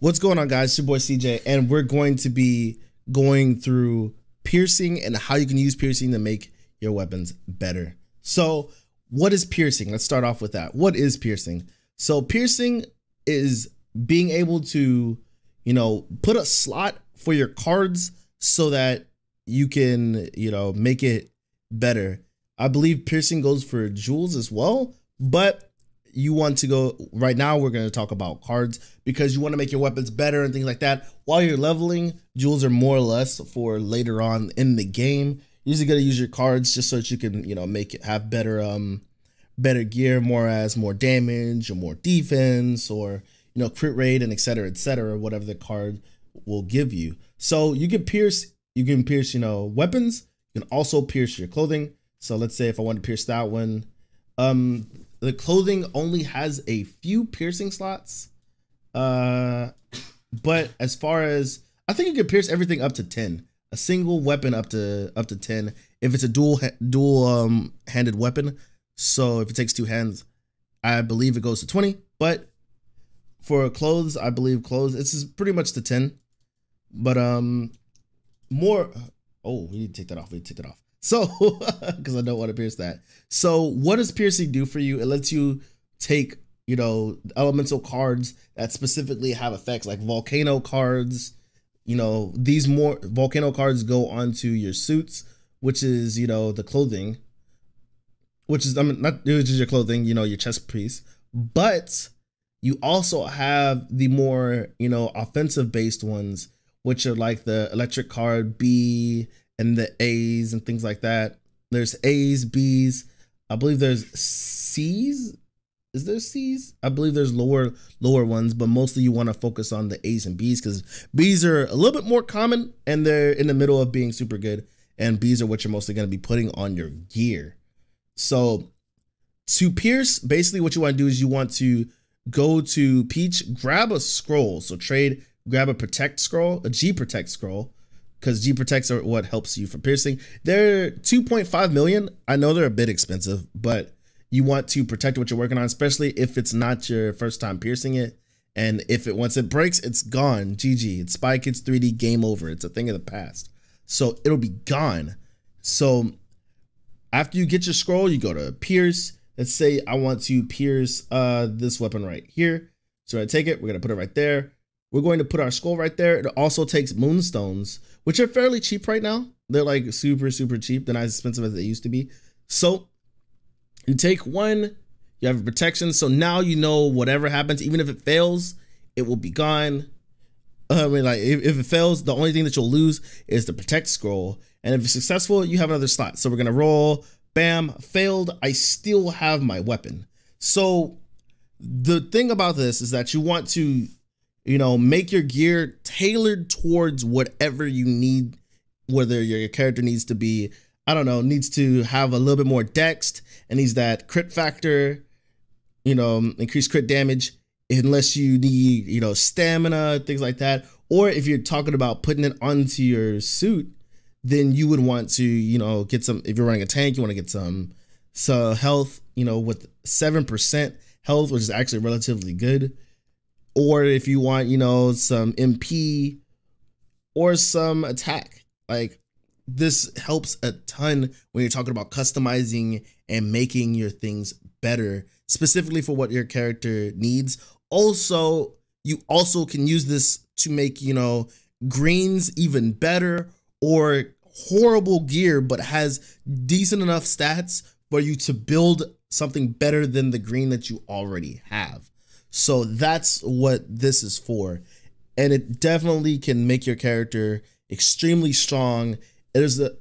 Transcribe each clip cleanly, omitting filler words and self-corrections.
What's going on, guys? It's your boy CJ, and we're going to be going through piercing and how you can use piercing to make your weapons better. So what is piercing? Let's start off with that. What is piercing? So piercing is being able to, put a slot for your cards so that you can, make it better. I believe piercing goes for jewels as well, but you want to go right now. We're going to talk about cards because you want to make your weapons better and things like that. While you're leveling, jewels are more or less for later on in the game. You're usually going to use your cards just so that you can, make it have better, better gear, more damage or more defense or, crit rate and et cetera, whatever the card will give you. So you can pierce, weapons. You can also pierce your clothing. So let's say if I want to pierce that one, the clothing only has a few piercing slots, but as far as, I think you can pierce everything up to 10. A single weapon up to 10 if it's a dual handed weapon. So if it takes two hands, I believe it goes to 20. But for clothes, I believe clothes, it's just pretty much to 10. But more. Oh, we need to take that off. We need to take that off. So, because I don't want to pierce that. So what does piercing do for you? It lets you take, elemental cards that specifically have effects like volcano cards. These more volcano cards go onto your suits, which is, the clothing, which is, not which is your clothing, your chest piece, but you also have the more, offensive based ones, which are like the electric card B and the A's and things like that. There's A's, B's. I believe there's C's. Is there C's? I believe there's lower ones, but mostly you want to focus on the A's and B's because B's are a little bit more common and they're in the middle of being super good. And B's are what you're mostly going to be putting on your gear. So to pierce, basically what you want to do is you want to go to Peach, grab a scroll. So grab a protect scroll, a G protect scroll, because G protects are what helps you for piercing. They're 2.5 million. I know they're a bit expensive, but you want to protect what you're working on, especially if it's not your first time piercing it. And if once it breaks, it's gone. GG. It's Spy Kids 3D, game over. It's a thing of the past. So it'll be gone. So after you get your scroll, you go to pierce. Let's say I want to pierce this weapon right here. So I take it, we're gonna put it right there. We're going to put our skull right there. It also takes moonstones, which are fairly cheap right now. They're like super cheap. They're not as expensive as they used to be. So you take one, you have a protection. So now whatever happens, even if it fails, it will be gone. I mean, like if it fails, the only thing that you'll lose is the protect scroll. And if it's successful, you have another slot. So we're gonna roll, bam, failed. I still have my weapon. So the thing about this is that you want to, make your gear tailored towards whatever you need, whether your character needs to be, needs to have a little bit more dex and needs that crit factor, increased crit damage, unless you need, stamina, things like that. Or if you're talking about putting it onto your suit, then you would want to, get some, if you're running a tank, you want to get some health, with 7% health, which is actually relatively good. Or if you want, some MP or some attack, like this helps a ton when you're talking about customizing and making your things better, specifically for what your character needs. Also, you also can use this to make, greens even better, or horrible gear, but has decent enough stats for you to build something better than the green that you already have. So that's what this is for. And it definitely can make your character extremely strong. There's a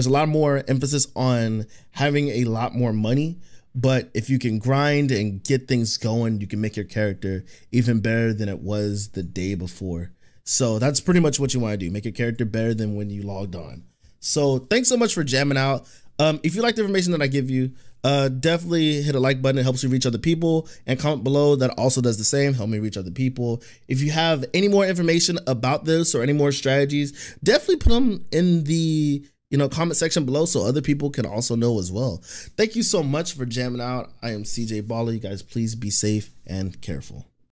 lot more emphasis on having a lot more money, but if you can grind and get things going, you can make your character even better than it was the day before. So that's pretty much what you want to do. Make your character better than when you logged on. So thanks so much for jamming out. If you like the information that I give you, definitely hit a like button. It helps you reach other people, and comment below. That also does the same. Help me reach other people. If you have any more information about this or any more strategies, definitely put them in the comment section below so other people can also know as well. Thank you so much for jamming out. I am CJ Baller. You guys please be safe and careful.